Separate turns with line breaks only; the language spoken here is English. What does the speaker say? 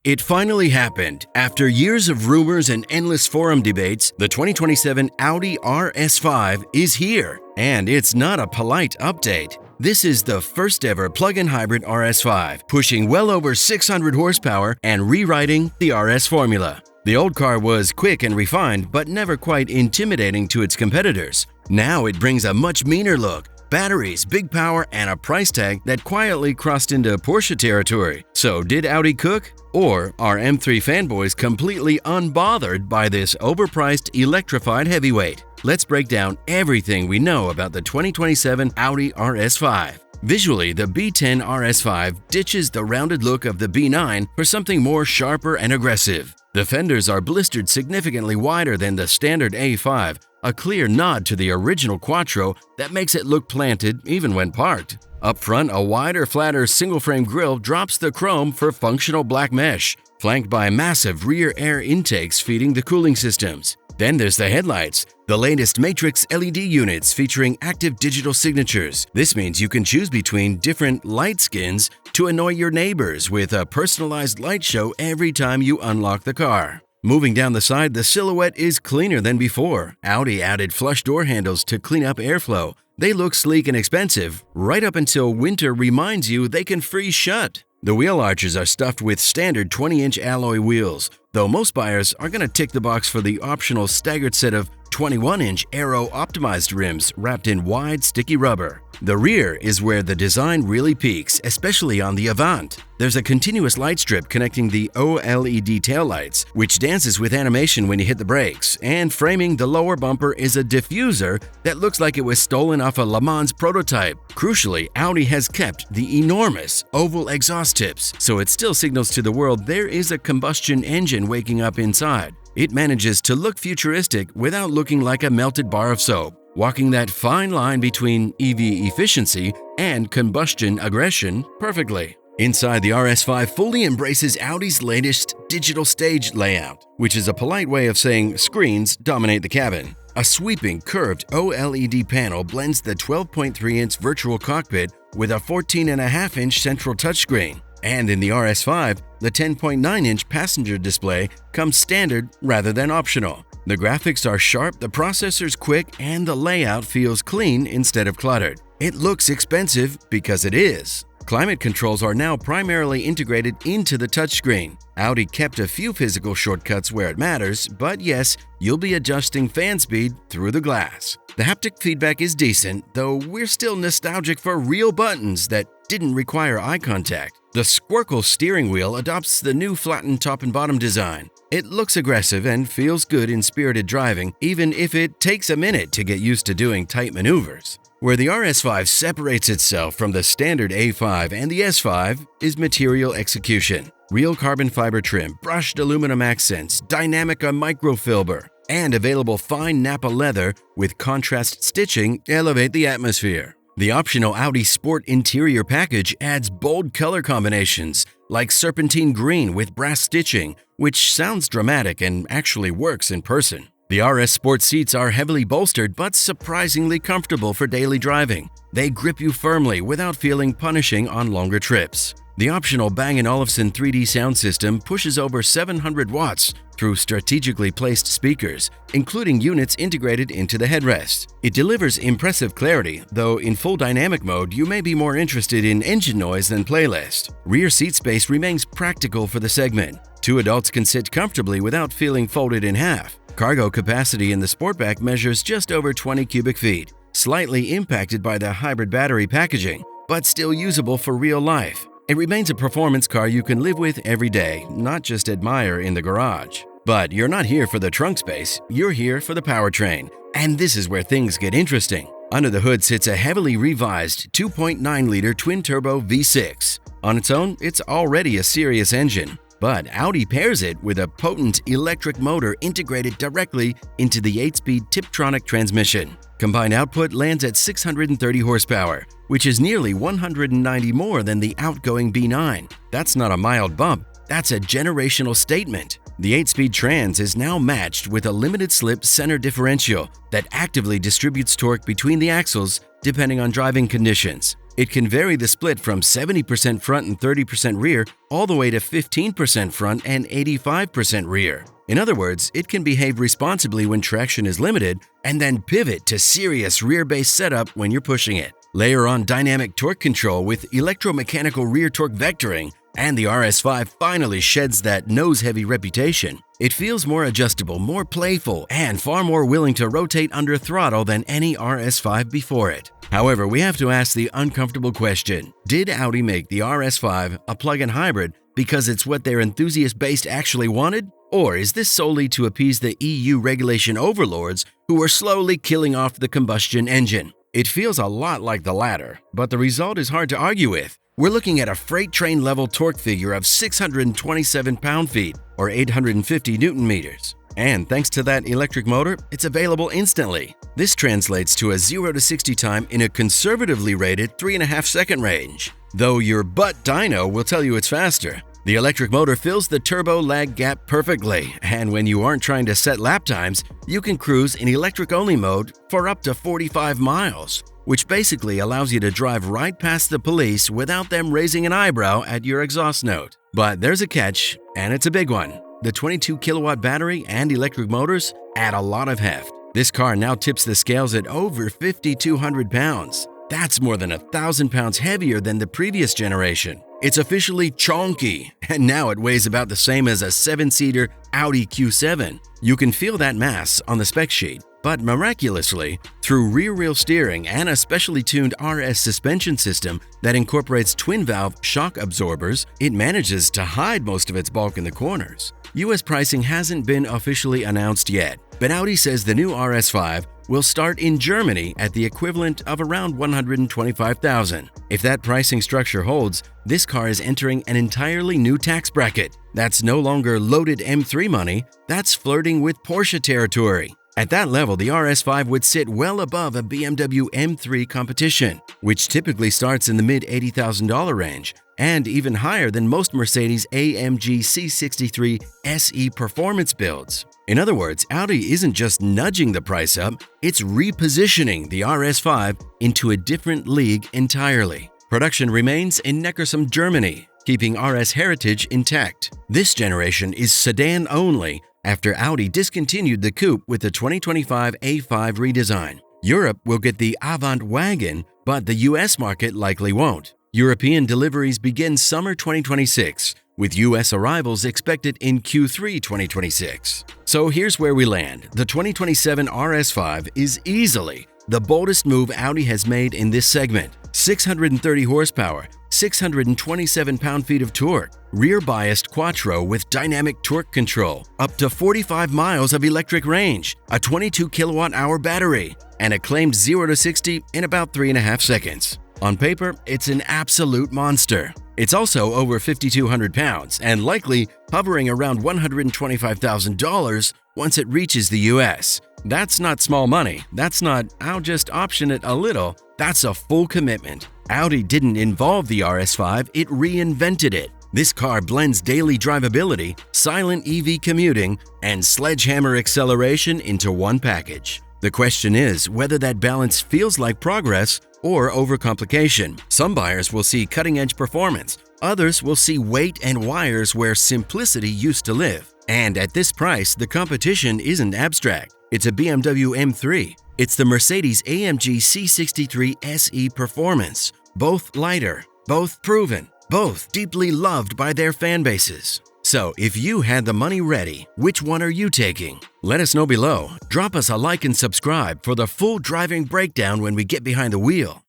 It finally happened. After years of rumors and endless forum debates, the 2027 Audi RS5 is here. And it's not a polite update. This is the first ever plug-in hybrid RS5, pushing well over 600 horsepower and rewriting the RS formula. The old car was quick and refined, but never quite intimidating to its competitors. Now it brings a much meaner look, batteries, big power, and a price tag that quietly crossed into Porsche territory. So did Audi cook? Or are M3 fanboys completely unbothered by this overpriced electrified heavyweight? Let's break down everything we know about the 2027 Audi RS5. Visually, the B10 RS5 ditches the rounded look of the B9 for something more sharper and aggressive. The fenders are blistered significantly wider than the standard A5, a clear nod to the original Quattro that makes it look planted even when parked. Up front, a wider, flatter single-frame grille drops the chrome for functional black mesh, flanked by massive rear air intakes feeding the cooling systems. Then there's the headlights, the latest Matrix LED units featuring active digital signatures. This means you can choose between different light skins to annoy your neighbors with a personalized light show every time you unlock the car. Moving down the side, the silhouette is cleaner than before. Audi added flush door handles to clean up airflow. They look sleek and expensive, right up until winter reminds you they can freeze shut. The wheel arches are stuffed with standard 20-inch alloy wheels, though most buyers are going to tick the box for the optional staggered set of 21-inch aero-optimized rims wrapped in wide, sticky rubber. The rear is where the design really peaks, especially on the Avant. There's a continuous light strip connecting the OLED taillights, which dances with animation when you hit the brakes, and framing the lower bumper is a diffuser that looks like it was stolen off a Le Mans prototype. Crucially, Audi has kept the enormous oval exhaust tips, so it still signals to the world there is a combustion engine waking up inside. It manages to look futuristic without looking like a melted bar of soap, walking that fine line between EV efficiency and combustion aggression perfectly. Inside, the RS5 fully embraces Audi's latest digital stage layout, which is a polite way of saying screens dominate the cabin. A sweeping, curved OLED panel blends the 12.3-inch virtual cockpit with a 14.5-inch central touchscreen. And in the RS5, the 10.9-inch passenger display comes standard rather than optional. The graphics are sharp, the processor's quick, and the layout feels clean instead of cluttered. It looks expensive because it is. Climate controls are now primarily integrated into the touchscreen. Audi kept a few physical shortcuts where it matters, but yes, you'll be adjusting fan speed through the glass. The haptic feedback is decent, though we're still nostalgic for real buttons that didn't require eye contact. The Squircle steering wheel adopts the new flattened top and bottom design. It looks aggressive and feels good in spirited driving, even if it takes a minute to get used to doing tight maneuvers. Where the RS5 separates itself from the standard A5 and the S5 is material execution. Real carbon fiber trim, brushed aluminum accents, Dynamica microfiber, and available fine Nappa leather with contrast stitching elevate the atmosphere. The optional Audi Sport interior package adds bold color combinations like serpentine green with brass stitching, which sounds dramatic and actually works in person. The RS Sport seats are heavily bolstered but surprisingly comfortable for daily driving. They grip you firmly without feeling punishing on longer trips. The optional Bang & Olufsen 3D sound system pushes over 700 watts through strategically placed speakers, including units integrated into the headrest. It delivers impressive clarity, though in full dynamic mode you may be more interested in engine noise than playlist. Rear seat space remains practical for the segment. Two adults can sit comfortably without feeling folded in half. Cargo capacity in the Sportback measures just over 20 cubic feet, slightly impacted by the hybrid battery packaging, but still usable for real life. It remains a performance car you can live with every day, not just admire in the garage. But you're not here for the trunk space, you're here for the powertrain. And this is where things get interesting. Under the hood sits a heavily revised 2.9-liter twin-turbo V6. On its own, it's already a serious engine. But Audi pairs it with a potent electric motor integrated directly into the 8-speed Tiptronic transmission. Combined output lands at 630 horsepower, which is nearly 190 more than the outgoing B9. That's not a mild bump, that's a generational statement. The 8-speed trans is now matched with a limited-slip center differential that actively distributes torque between the axles depending on driving conditions. It can vary the split from 70% front and 30% rear all the way to 15% front and 85% rear. In other words, it can behave responsibly when traction is limited and then pivot to serious rear-based setup when you're pushing it. Layer on dynamic torque control with electromechanical rear torque vectoring, and the RS5 finally sheds that nose-heavy reputation. It feels more adjustable, more playful, and far more willing to rotate under throttle than any RS5 before it. However, we have to ask the uncomfortable question: did Audi make the RS5 a plug-in hybrid because it's what their enthusiast base actually wanted? Or is this solely to appease the EU regulation overlords who are slowly killing off the combustion engine? It feels a lot like the latter, but the result is hard to argue with. We're looking at a freight train level torque figure of 627 pound-feet or 850 Newton-meters. And thanks to that electric motor, it's available instantly. This translates to a 0 to 60 time in a conservatively rated 3.5-second range, though your butt dyno will tell you it's faster. The electric motor fills the turbo lag gap perfectly, and when you aren't trying to set lap times, you can cruise in electric-only mode for up to 45 miles, which basically allows you to drive right past the police without them raising an eyebrow at your exhaust note. But there's a catch, and it's a big one. The 22-kilowatt battery and electric motors add a lot of heft. This car now tips the scales at over 5,200 pounds. That's more than 1,000 pounds heavier than the previous generation. It's officially chonky, and now it weighs about the same as a 7-seater Audi Q7. You can feel that mass on the spec sheet, but miraculously, through rear-wheel steering and a specially tuned RS suspension system that incorporates twin-valve shock absorbers, it manages to hide most of its bulk in the corners. US pricing hasn't been officially announced yet, but Audi says the new RS5 will start in Germany at the equivalent of around $125,000. If that pricing structure holds, this car is entering an entirely new tax bracket. That's no longer loaded M3 money, that's flirting with Porsche territory. At that level, the RS5 would sit well above a BMW M3 competition, which typically starts in the mid-$80,000 range, and even higher than most Mercedes-AMG C63 SE performance builds. In other words, Audi isn't just nudging the price up, it's repositioning the RS5 into a different league entirely. Production remains in Neckarsulm, Germany, keeping RS heritage intact. This generation is sedan only after Audi discontinued the coupe with the 2025 A5 redesign. Europe will get the Avant wagon, but the US market likely won't. European deliveries begin summer 2026, with US arrivals expected in Q3 2026. So here's where we land. The 2027 RS5 is easily the boldest move Audi has made in this segment. 630 horsepower, 627 pound-feet of torque, rear-biased Quattro with dynamic torque control, up to 45 miles of electric range, a 22-kilowatt-hour battery, and a claimed 0 to 60 in about 3.5 seconds. On paper, it's an absolute monster. It's also over 5,200 pounds and likely hovering around $125,000 once it reaches the US. That's not small money. That's not, I'll just option it a little. That's a full commitment. Audi didn't involve the RS5, it reinvented it. This car blends daily drivability, silent EV commuting, and sledgehammer acceleration into one package. The question is whether that balance feels like progress or overcomplication. Some buyers will see cutting-edge performance. Others will see weight and wires where simplicity used to live. And at this price, the competition isn't abstract. It's a BMW M3. It's the Mercedes-AMG C63 SE Performance. Both lighter, both proven, both deeply loved by their fan bases. So, if you had the money ready, which one are you taking? Let us know below. Drop us a like and subscribe for the full driving breakdown when we get behind the wheel.